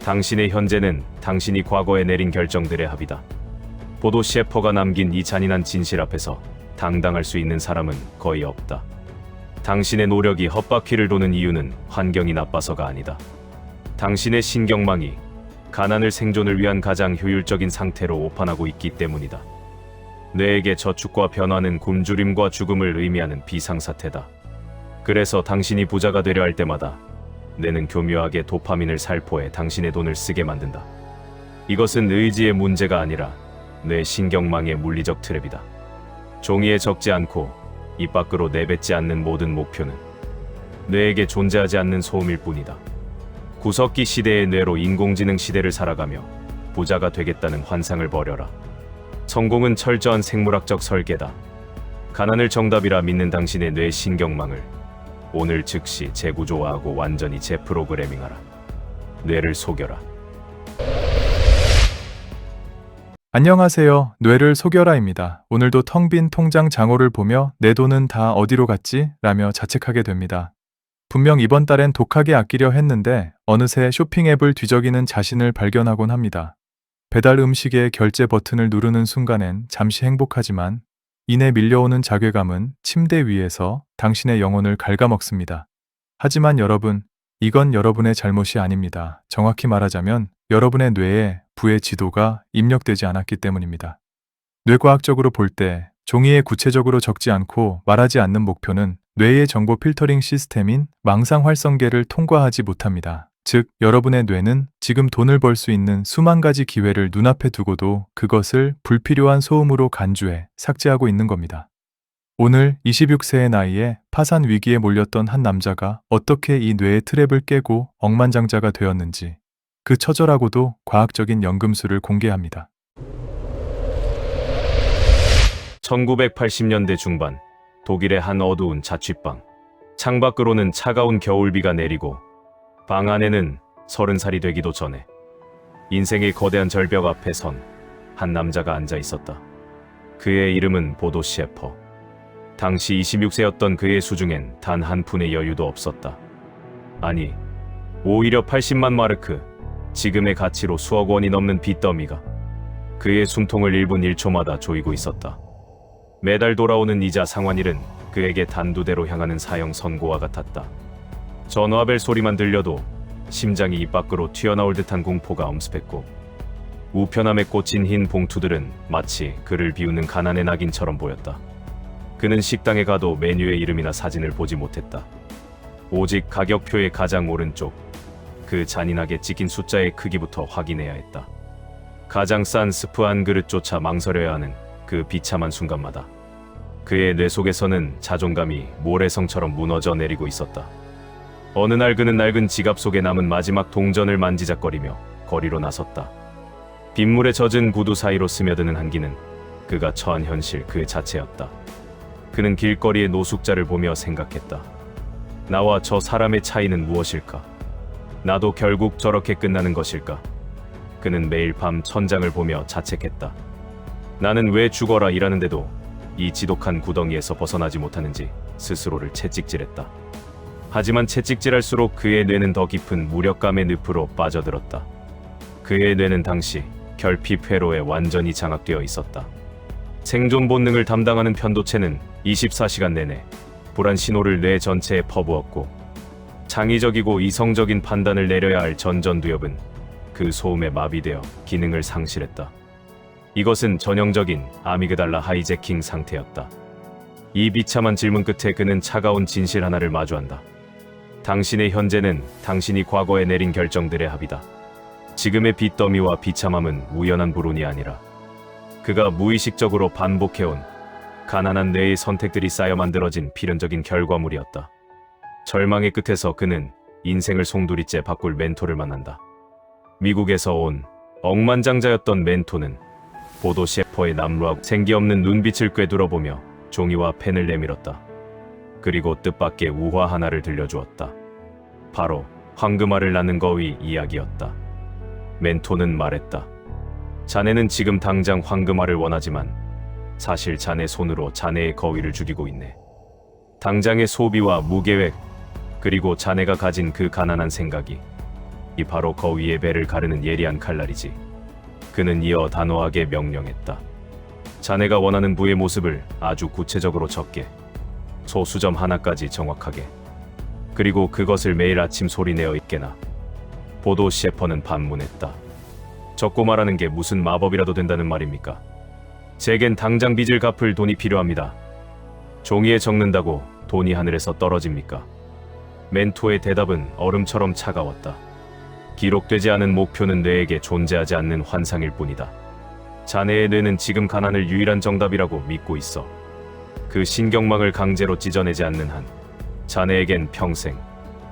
당신의 현재는 당신이 과거에 내린 결정들의 합이다. 보도 셰퍼가 남긴 이 잔인한 진실 앞에서 당당할 수 있는 사람은 거의 없다. 당신의 노력이 헛바퀴를 도는 이유는 환경이 나빠서가 아니다. 당신의 신경망이 가난을 생존을 위한 가장 효율적인 상태로 오판하고 있기 때문이다. 뇌에게 저축과 변화는 굶주림과 죽음을 의미하는 비상사태다. 그래서 당신이 부자가 되려 할 때마다 뇌는 교묘하게 도파민을 살포해 당신의 돈을 쓰게 만든다. 이것은 의지의 문제가 아니라 뇌 신경망의 물리적 트랩이다. 종이에 적지 않고 입 밖으로 내뱉지 않는 모든 목표는 뇌에게 존재하지 않는 소음일 뿐이다. 구석기 시대의 뇌로 인공지능 시대를 살아가며 부자가 되겠다는 환상을 버려라. 성공은 철저한 생물학적 설계다. 가난을 정답이라 믿는 당신의 뇌 신경망을 오늘 즉시 재구조화하고 완전히 재프로그래밍하라. 뇌를 속여라. 안녕하세요. 뇌를 속여라입니다. 오늘도 텅 빈 통장 잔고를 보며 내 돈은 다 어디로 갔지? 라며 자책하게 됩니다. 분명 이번 달엔 독하게 아끼려 했는데 어느새 쇼핑 앱을 뒤적이는 자신을 발견하곤 합니다. 배달 음식의 결제 버튼을 누르는 순간엔 잠시 행복하지만 이내 밀려오는 자괴감은 침대 위에서 당신의 영혼을 갉아먹습니다. 하지만 여러분, 이건 여러분의 잘못이 아닙니다. 정확히 말하자면 여러분의 뇌에 부의 지도가 입력되지 않았기 때문입니다. 뇌과학적으로 볼 때 종이에 구체적으로 적지 않고 말하지 않는 목표는 뇌의 정보 필터링 시스템인 망상 활성계를 통과하지 못합니다. 즉, 여러분의 뇌는 지금 돈을 벌 수 있는 수만 가지 기회를 눈앞에 두고도 그것을 불필요한 소음으로 간주해 삭제하고 있는 겁니다. 오늘 26세의 나이에 파산 위기에 몰렸던 한 남자가 어떻게 이 뇌의 트랩을 깨고 억만장자가 되었는지 그 처절하고도 과학적인 연금술을 공개합니다. 1980년대 중반 독일의 한 어두운 자취방. 창밖으로는 차가운 겨울비가 내리고 방 안에는 30살이 되기도 전에 인생의 거대한 절벽 앞에 선 한 남자가 앉아 있었다. 그의 이름은 보도 셰퍼. 당시 26세였던 그의 수중엔 단 한 푼의 여유도 없었다. 아니, 오히려 80만 마르크, 지금의 가치로 수억 원이 넘는 빚더미가 그의 숨통을 1분 1초마다 조이고 있었다. 매달 돌아오는 이자 상환일은 그에게 단두대로 향하는 사형 선고와 같았다. 전화벨 소리만 들려도 심장이 입 밖으로 튀어나올 듯한 공포가 엄습했고 우편함에 꽂힌 흰 봉투들은 마치 그를 비우는 가난의 낙인처럼 보였다. 그는 식당에 가도 메뉴의 이름이나 사진을 보지 못했다. 오직 가격표의 가장 오른쪽, 그 잔인하게 찍힌 숫자의 크기부터 확인해야 했다. 가장 싼 스프 한 그릇조차 망설여야 하는 그 비참한 순간마다 그의 뇌 속에서는 자존감이 모래성처럼 무너져 내리고 있었다. 어느 날 그는 낡은 지갑 속에 남은 마지막 동전을 만지작거리며 거리로 나섰다. 빗물에 젖은 구두 사이로 스며드는 한기는 그가 처한 현실 그 자체였다. 그는 길거리의 노숙자를 보며 생각했다. 나와 저 사람의 차이는 무엇일까? 나도 결국 저렇게 끝나는 것일까? 그는 매일 밤 천장을 보며 자책했다. 나는 왜 죽어라 일하는데도 이 지독한 구덩이에서 벗어나지 못하는지 스스로를 채찍질했다. 하지만 채찍질할수록 그의 뇌는 더 깊은 무력감의 늪으로 빠져들었다. 그의 뇌는 당시 결핍 회로에 완전히 장악되어 있었다. 생존 본능을 담당하는 편도체는 24시간 내내 불안 신호를 뇌 전체에 퍼부었고 창의적이고 이성적인 판단을 내려야 할 전전두엽은 그 소음에 마비되어 기능을 상실했다. 이것은 전형적인 아미그달라 하이제킹 상태였다. 이 비참한 질문 끝에 그는 차가운 진실 하나를 마주한다. 당신의 현재는 당신이 과거에 내린 결정들의 합이다. 지금의 빚더미와 비참함은 우연한 불운이 아니라 그가 무의식적으로 반복해온 가난한 뇌의 선택들이 쌓여 만들어진 필연적인 결과물이었다. 절망의 끝에서 그는 인생을 송두리째 바꿀 멘토를 만난다. 미국에서 온 억만장자였던 멘토는 보도 셰퍼의 남루하고 생기없는 눈빛을 꿰뚫어보며 종이와 펜을 내밀었다. 그리고 뜻밖의 우화 하나를 들려주었다. 바로 황금알을 낳는 거위 이야기였다. 멘토는 말했다. 자네는 지금 당장 황금알을 원하지만 사실 자네 손으로 자네의 거위를 죽이고 있네. 당장의 소비와 무계획, 그리고 자네가 가진 그 가난한 생각이 이 바로 거위의 배를 가르는 예리한 칼날이지. 그는 이어 단호하게 명령했다. 자네가 원하는 부의 모습을 아주 구체적으로 적게. 소수점 하나까지 정확하게. 그리고 그것을 매일 아침 소리내어 읽게나. 보도 셰퍼는 반문했다. 적고 말하는 게 무슨 마법이라도 된다는 말입니까? 제겐 당장 빚을 갚을 돈이 필요합니다. 종이에 적는다고 돈이 하늘에서 떨어집니까? 멘토의 대답은 얼음처럼 차가웠다. 기록되지 않은 목표는 뇌에게 존재하지 않는 환상일 뿐이다. 자네의 뇌는 지금 가난을 유일한 정답이라고 믿고 있어. 그 신경망을 강제로 찢어내지 않는 한 자네에겐 평생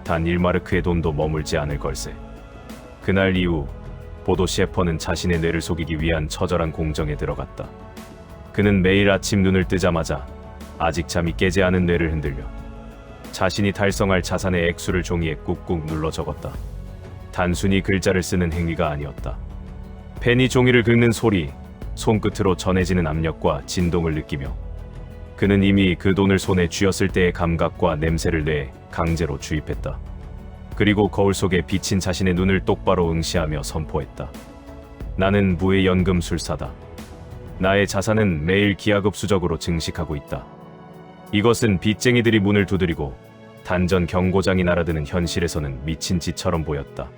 단 1마르크의 돈도 머물지 않을 걸세. 그날 이후 보도 셰퍼는 자신의 뇌를 속이기 위한 처절한 공정에 들어갔다. 그는 매일 아침 눈을 뜨자마자 아직 잠이 깨지 않은 뇌를 흔들려 자신이 달성할 자산의 액수를 종이에 꾹꾹 눌러 적었다. 단순히 글자를 쓰는 행위가 아니었다. 펜이 종이를 긁는 소리, 손끝으로 전해지는 압력과 진동을 느끼며 그는 이미 그 돈을 손에 쥐었을 때의 감각과 냄새를 뇌에 강제로 주입했다. 그리고 거울 속에 비친 자신의 눈을 똑바로 응시하며 선포했다. 나는 부의 연금술사다. 나의 자산은 매일 기하급수적으로 증식하고 있다. 이것은 빚쟁이들이 문을 두드리고 단전 경고장이 날아드는 현실에서는 미친 짓처럼 보였다.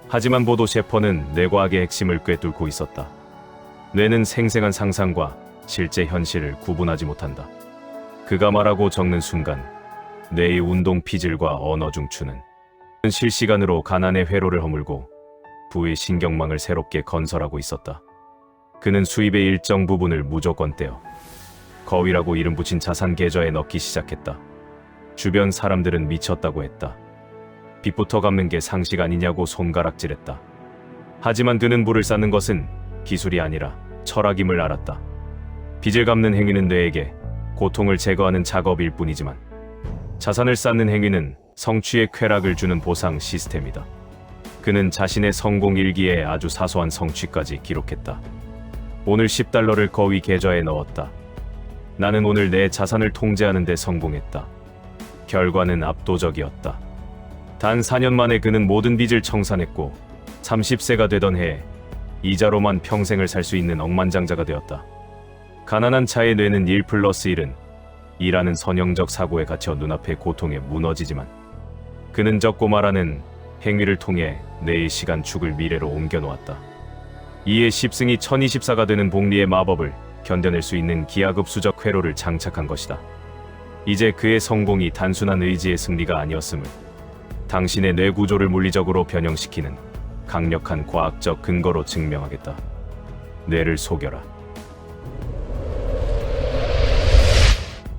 하지만 보도 셰퍼는 뇌과학의 핵심을 꿰뚫고 있었다. 뇌는 생생한 상상과 실제 현실을 구분하지 못한다. 그가 말하고 적는 순간 뇌의 운동 피질과 언어 중추는 실시간으로 가난의 회로를 허물고 부의 신경망을 새롭게 건설하고 있었다. 그는 수입의 일정 부분을 무조건 떼어 거위라고 이름 붙인 자산 계좌에 넣기 시작했다. 주변 사람들은 미쳤다고 했다. 빚부터 갚는 게 상식 아니냐고 손가락질했다. 하지만 그는 부를 쌓는 것은 기술이 아니라 철학임을 알았다. 빚을 갚는 행위는 뇌에게 고통을 제거하는 작업일 뿐이지만 자산을 쌓는 행위는 성취의 쾌락을 주는 보상 시스템이다. 그는 자신의 성공 일기에 아주 사소한 성취까지 기록했다. 오늘 10달러를 거위 계좌에 넣었다. 나는 오늘 내 자산을 통제하는 데 성공했다. 결과는 압도적이었다. 단 4년 만에 그는 모든 빚을 청산했고 30세가 되던 해에 이자로만 평생을 살 수 있는 억만장자가 되었다. 가난한 자의 뇌는 1+1은 2라는 선형적 사고에 갇혀 눈앞의 고통에 무너지지만 그는 적고 말하는 행위를 통해 뇌의 시간축을 미래로 옮겨놓았다. 이에 10승이 1024가 되는 복리의 마법을 견뎌낼 수 있는 기하급수적 회로를 장착한 것이다. 이제 그의 성공이 단순한 의지의 승리가 아니었음을 당신의 뇌 구조를 물리적으로 변형시키는 강력한 과학적 근거로 증명하겠다. 뇌를 속여라.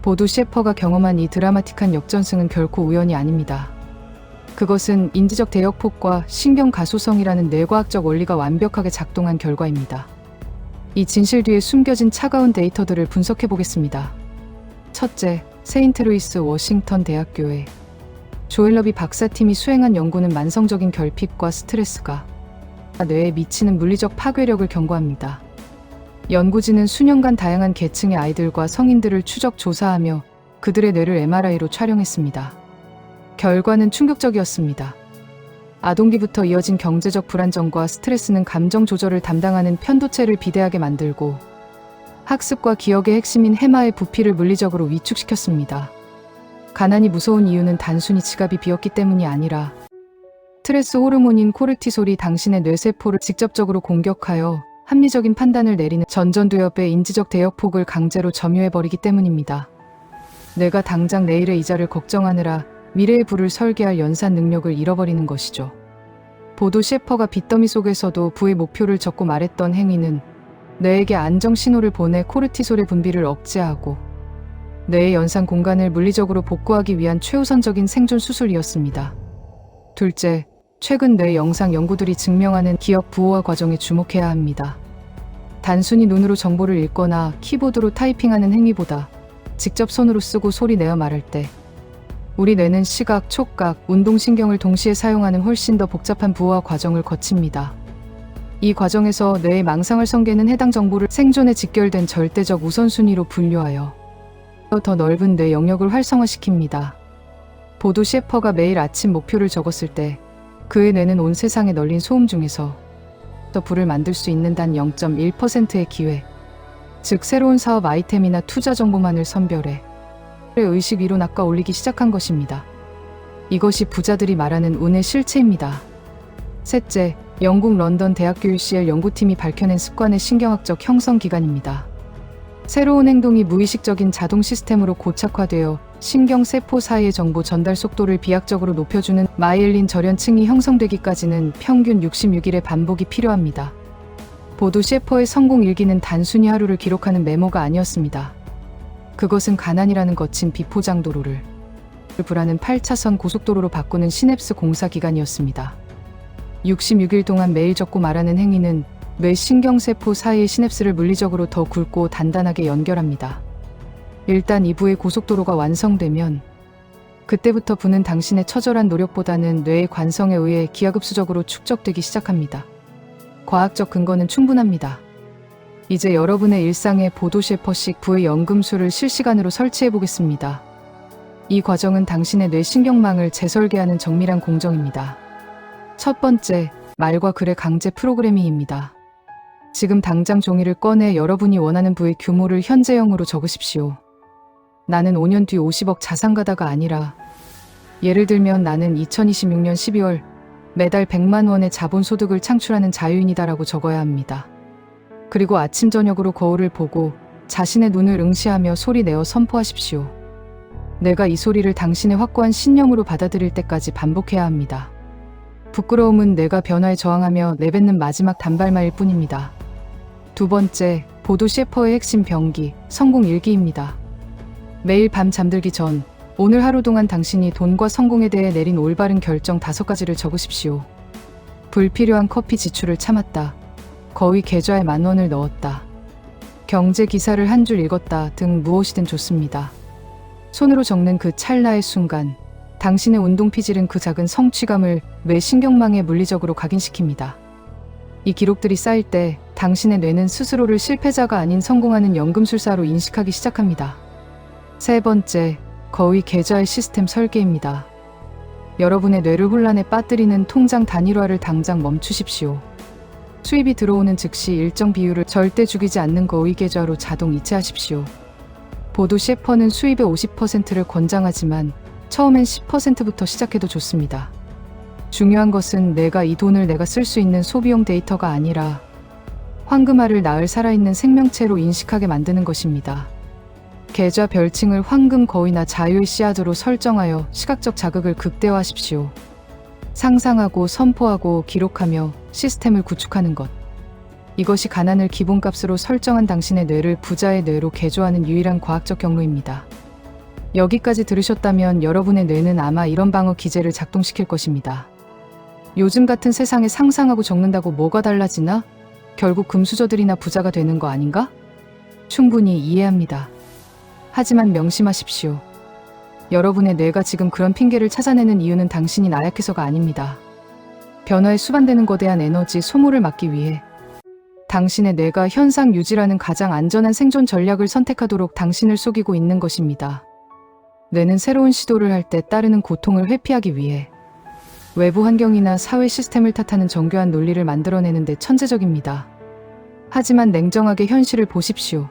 보도 셰퍼가 경험한 이 드라마틱한 역전승은 결코 우연이 아닙니다. 그것은 인지적 대역폭과 신경 가소성이라는 뇌과학적 원리가 완벽하게 작동한 결과입니다. 이 진실 뒤에 숨겨진 차가운 데이터들을 분석해 보겠습니다. 첫째, 세인트루이스 워싱턴 대학교의 조엘 러비 박사팀이 수행한 연구는 만성적인 결핍과 스트레스가 뇌에 미치는 물리적 파괴력을 경고합니다. 연구진은 수년간 다양한 계층의 아이들과 성인들을 추적 조사하며 그들의 뇌를 MRI로 촬영했습니다. 결과는 충격적이었습니다. 아동기부터 이어진 경제적 불안정과 스트레스는 감정 조절을 담당하는 편도체를 비대하게 만들고 학습과 기억의 핵심인 해마의 부피를 물리적으로 위축시켰습니다. 가난이 무서운 이유는 단순히 지갑이 비었기 때문이 아니라 스트레스 호르몬인 코르티솔이 당신의 뇌세포를 직접적으로 공격하여 합리적인 판단을 내리는 전전두엽의 인지적 대역폭을 강제로 점유해버리기 때문입니다. 뇌가 당장 내일의 이자를 걱정하느라 미래의 부를 설계할 연산 능력을 잃어버리는 것이죠. 보도 셰퍼가 빚더미 속에서도 부의 목표를 적고 말했던 행위는 뇌에게 안정 신호를 보내 코르티솔의 분비를 억제하고 뇌의 연산 공간을 물리적으로 복구하기 위한 최우선적인 생존 수술이었습니다. 둘째, 최근 뇌 영상 연구들이 증명하는 기억 부호화 과정에 주목해야 합니다. 단순히 눈으로 정보를 읽거나 키보드로 타이핑하는 행위보다 직접 손으로 쓰고 소리 내어 말할 때 우리 뇌는 시각, 촉각, 운동신경을 동시에 사용하는 훨씬 더 복잡한 부호화 과정을 거칩니다. 이 과정에서 뇌의 망상을 성게는 해당 정보를 생존에 직결된 절대적 우선순위로 분류하여 더 넓은 뇌 영역을 활성화시킵니다. 보도 셰퍼가 매일 아침 목표를 적었을 때 그의 뇌는 온 세상에 널린 소음 중에서 더 불을 만들 수 있는 단 0.1%의 기회, 즉 새로운 사업 아이템이나 투자 정보만을 선별해 의식 위로 낚아 올리기 시작한 것입니다. 이것이 부자들이 말하는 운의 실체입니다. 셋째, 영국 런던 대학교 UCL 연구팀이 밝혀낸 습관의 신경학적 형성 기간입니다. 새로운 행동이 무의식적인 자동 시스템으로 고착화되어 신경세포 사이의 정보 전달 속도를 비약적으로 높여주는 마이엘린 절연층이 형성되기까지는 평균 66일의 반복이 필요합니다. 보도 셰퍼의 성공 일기는 단순히 하루를 기록하는 메모가 아니었습니다. 그것은 가난이라는 거친 비포장 도로를 불안한 8차선 고속도로로 바꾸는 시냅스 공사 기간이었습니다. 66일 동안 매일 적고 말하는 행위는 뇌 신경세포 사이의 시냅스를 물리적으로 더 굵고 단단하게 연결합니다. 일단 이부의 고속도로가 완성되면 그때부터 부는 당신의 처절한 노력보다는 뇌의 관성에 의해 기하급수적으로 축적되기 시작합니다. 과학적 근거는 충분합니다. 이제 여러분의 일상에 보도 셰퍼식 부의 연금술을 실시간으로 설치해 보겠습니다. 이 과정은 당신의 뇌 신경망을 재설계하는 정밀한 공정입니다. 첫 번째, 말과 글의 강제 프로그래밍입니다. 지금 당장 종이를 꺼내 여러분이 원하는 부의 규모를 현재형으로 적으십시오. 나는 5년 뒤 50억 자산가다가 아니라, 예를 들면 나는 2026년 12월 매달 100만 원의 자본소득을 창출하는 자유인이다라고 적어야 합니다. 그리고 아침 저녁으로 거울을 보고 자신의 눈을 응시하며 소리 내어 선포하십시오. 내가 이 소리를 당신의 확고한 신념으로 받아들일 때까지 반복해야 합니다. 부끄러움은 내가 변화에 저항하며 내뱉는 마지막 단발마일 뿐입니다. 두 번째, 보도 셰퍼의 핵심 병기, 성공 일기입니다. 매일 밤 잠들기 전 오늘 하루 동안 당신이 돈과 성공에 대해 내린 올바른 결정 5가지를 적으십시오. 불필요한 커피 지출을 참았다. 거의 계좌에 10,000원을 넣었다. 경제 기사를 한 줄 읽었다 등 무엇이든 좋습니다. 손으로 적는 그 찰나의 순간, 당신의 운동 피질은 그 작은 성취감을 뇌 신경망에 물리적으로 각인시킵니다. 이 기록들이 쌓일 때 당신의 뇌는 스스로를 실패자가 아닌 성공하는 연금술사로 인식하기 시작합니다. 세 번째, 거의 계좌의 시스템 설계입니다. 여러분의 뇌를 혼란에 빠뜨리는 통장 단일화를 당장 멈추십시오. 수입이 들어오는 즉시 일정 비율을 절대 죽이지 않는 거의 계좌로 자동 이체하십시오. 보도 셰퍼는 수입의 50%를 권장하지만 처음엔 10%부터 시작해도 좋습니다. 중요한 것은 내가 이 돈을 내가 쓸 수 있는 소비용 데이터가 아니라 황금알을 낳을 살아있는 생명체로 인식하게 만드는 것입니다. 계좌 별칭을 황금 거위나 자유의 씨앗으로 설정하여 시각적 자극을 극대화하십시오. 상상하고 선포하고 기록하며 시스템을 구축하는 것. 이것이 가난을 기본값으로 설정한 당신의 뇌를 부자의 뇌로 개조하는 유일한 과학적 경로입니다. 여기까지 들으셨다면 여러분의 뇌는 아마 이런 방어 기제를 작동시킬 것입니다. 요즘 같은 세상에 상상하고 적는다고 뭐가 달라지나? 결국 금수저들이나 부자가 되는 거 아닌가? 충분히 이해합니다. 하지만 명심하십시오. 여러분의 뇌가 지금 그런 핑계를 찾아내는 이유는 당신이 나약해서가 아닙니다. 변화에 수반되는 거대한 에너지 소모를 막기 위해 당신의 뇌가 현상 유지라는 가장 안전한 생존 전략을 선택하도록 당신을 속이고 있는 것입니다. 뇌는 새로운 시도를 할 때 따르는 고통을 회피하기 위해 외부 환경이나 사회 시스템을 탓하는 정교한 논리를 만들어내는 데 천재적입니다. 하지만 냉정하게 현실을 보십시오.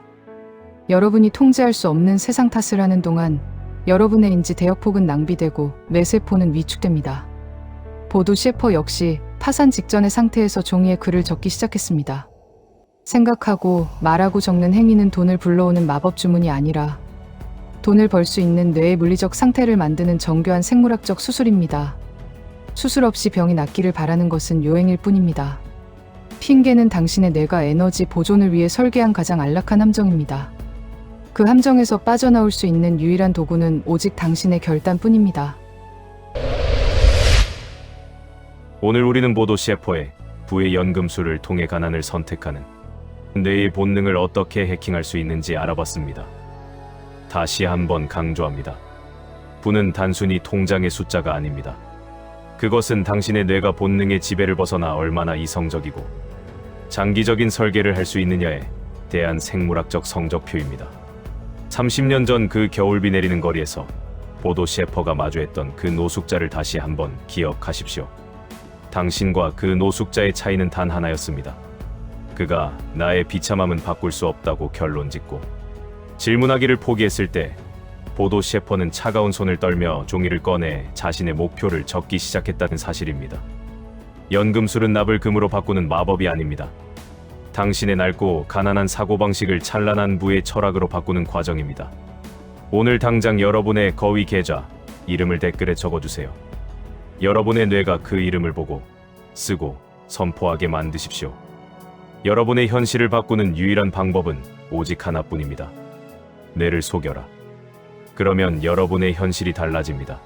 여러분이 통제할 수 없는 세상 탓을 하는 동안 여러분의 인지 대역폭은 낭비되고 뇌세포는 위축됩니다. 보도 셰퍼 역시 파산 직전의 상태에서 종이에 글을 적기 시작했습니다. 생각하고 말하고 적는 행위는 돈을 불러오는 마법 주문이 아니라 돈을 벌 수 있는 뇌의 물리적 상태를 만드는 정교한 생물학적 수술입니다. 수술 없이 병이 낫기를 바라는 것은 요행일 뿐입니다. 핑계는 당신의 뇌가 에너지 보존을 위해 설계한 가장 안락한 함정입니다. 그 함정에서 빠져나올 수 있는 유일한 도구는 오직 당신의 결단뿐입니다. 오늘 우리는 보도 셰퍼의 부의 연금술을 통해 가난을 선택하는 뇌의 본능을 어떻게 해킹할 수 있는지 알아봤습니다. 다시 한번 강조합니다. 부는 단순히 통장의 숫자가 아닙니다. 그것은 당신의 뇌가 본능의 지배를 벗어나 얼마나 이성적이고 장기적인 설계를 할 수 있느냐에 대한 생물학적 성적표입니다. 30년 전 그 겨울비 내리는 거리에서 보도 셰퍼가 마주했던 그 노숙자를 다시 한번 기억하십시오. 당신과 그 노숙자의 차이는 단 하나였습니다. 그가 나의 비참함은 바꿀 수 없다고 결론 짓고 질문하기를 포기했을 때 보도 셰퍼는 차가운 손을 떨며 종이를 꺼내 자신의 목표를 적기 시작했다는 사실입니다. 연금술은 납을 금으로 바꾸는 마법이 아닙니다. 당신의 낡고 가난한 사고방식을 찬란한 부의 철학으로 바꾸는 과정입니다. 오늘 당장 여러분의 거위 계좌 이름을 댓글에 적어주세요. 여러분의 뇌가 그 이름을 보고 쓰고 선포하게 만드십시오. 여러분의 현실을 바꾸는 유일한 방법은 오직 하나뿐입니다. 뇌를 속여라. 그러면 여러분의 현실이 달라집니다.